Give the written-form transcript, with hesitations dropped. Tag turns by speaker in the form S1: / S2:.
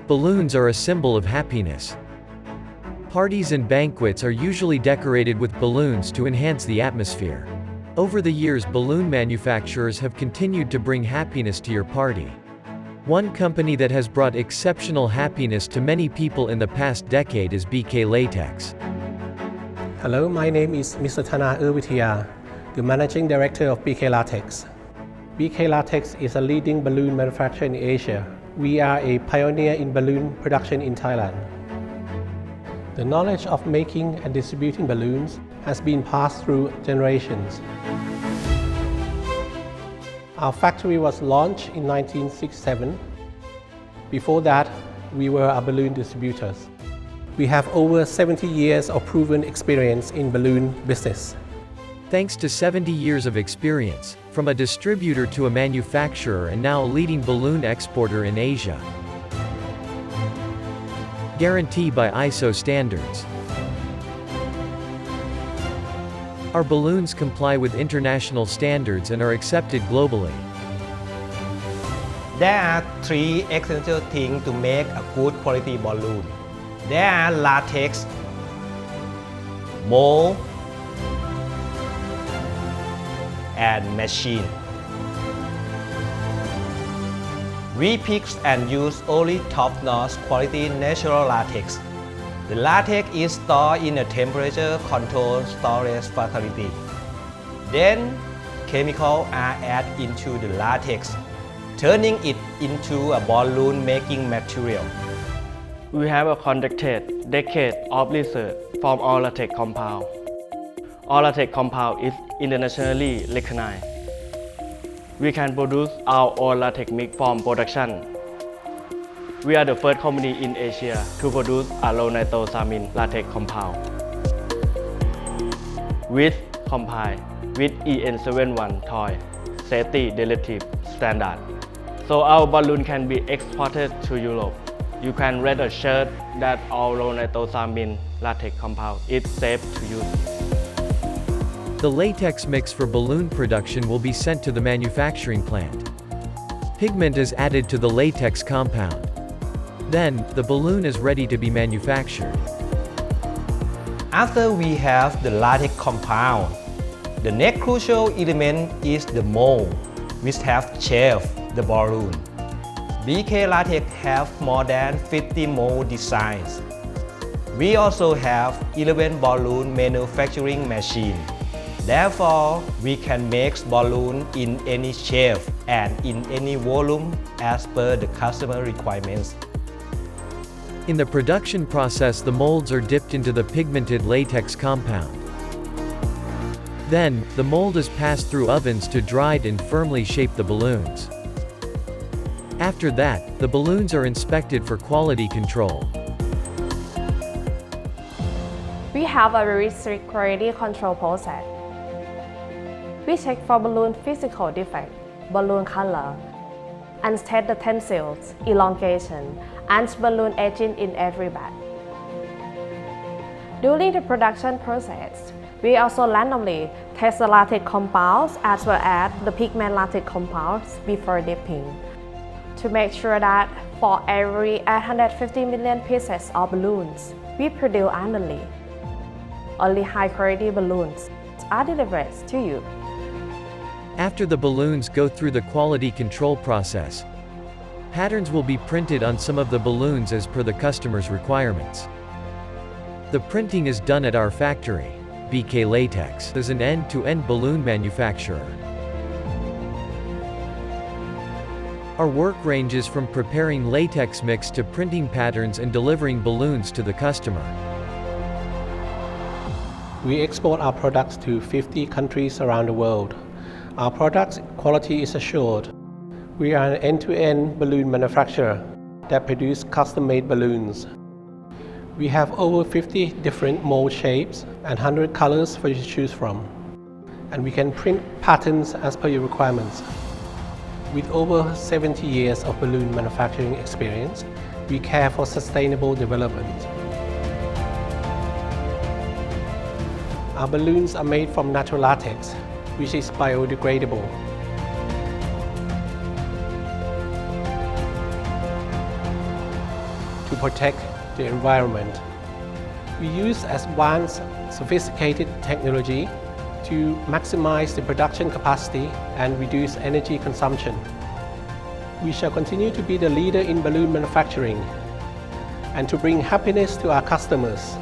S1: Balloons are a symbol of happiness. Parties and banquets are usually decorated with balloons to enhance the atmosphere. Over the years, balloon manufacturers have continued to bring happiness to your party. One company that has brought exceptional happiness to many people in the past decade is BK Latex.
S2: Hello, my name is Mr. Thana Urvithiya, the Managing Director of BK Latex. BK Latex is a leading balloon manufacturer in Asia. We are a pioneer in balloon production in Thailand. The knowledge of making and distributing balloons has been passed through generations. Our factory was launched in 1967. Before that, we were a balloon distributors. We have over 70 years of proven experience in balloon business.
S1: Thanks to 70 years of experience, from a distributor to a manufacturer and now a leading balloon exporter in Asia. Guarantee by ISO standards. Our balloons comply with international standards and are accepted globally.
S3: There are three essential things to make a good quality balloon. There are latex, mold, and machine. We pick and use only top-notch quality natural latex. The latex is stored in a temperature-controlled storage facility. Then, chemicals are added into the latex, turning it into a balloon-making material.
S4: We have a conducted decade of research from all latex compound. All latex compound is internationally recognized. We can produce our own latex mix from production. We are the first company in Asia to produce a low nitrosamine latex compound, which comply with EN71 toy safety directive standard. So our balloon can be exported to Europe. You can rest assured that our low nitrosamine latex compound is safe to use.
S1: The latex mix for balloon production will be sent to the manufacturing plant. Pigment is added to the latex compound. Then, the balloon is ready to be manufactured.
S3: After we have the latex compound, the next crucial element is the mold, which have shaped the balloon. BK Latex have more than 50 mold designs. We also have 11 balloon manufacturing machines. Therefore, we can make balloons in any shape and in any volume as per the customer requirements.
S1: In the production process, the molds are dipped into the pigmented latex compound. Then, the mold is passed through ovens to dried and firmly shape the balloons. After that, the balloons are inspected for quality control.
S5: We have a very strict quality control process. We check for balloon physical defect, balloon color, unsteady tensils, elongation, and balloon aging in every batch. During the production process, we also randomly test the latex compounds as well as the pigment latex compounds before dipping, to make sure that for every 850 million pieces of balloons we produce annually, only high-quality balloons are delivered to you.
S1: After the balloons go through the quality control process, patterns will be printed on some of the balloons as per the customer's requirements. The printing is done at our factory. BK Latex is an end-to-end balloon manufacturer. Our work ranges from preparing latex mix to printing patterns and delivering balloons to the customer.
S2: We export our products to 50 countries around the world. Our product quality is assured. We are an end-to-end balloon manufacturer that produces custom-made balloons. We have over 50 different mold shapes and 100 colors for you to choose from. And we can print patterns as per your requirements. With over 70 years of balloon manufacturing experience, we care for sustainable development. Our balloons are made from natural latex, which is biodegradable. to protect the environment. We use advanced, sophisticated technology to maximize the production capacity and reduce energy consumption. We shall continue to be the leader in balloon manufacturing and to bring happiness to our customers.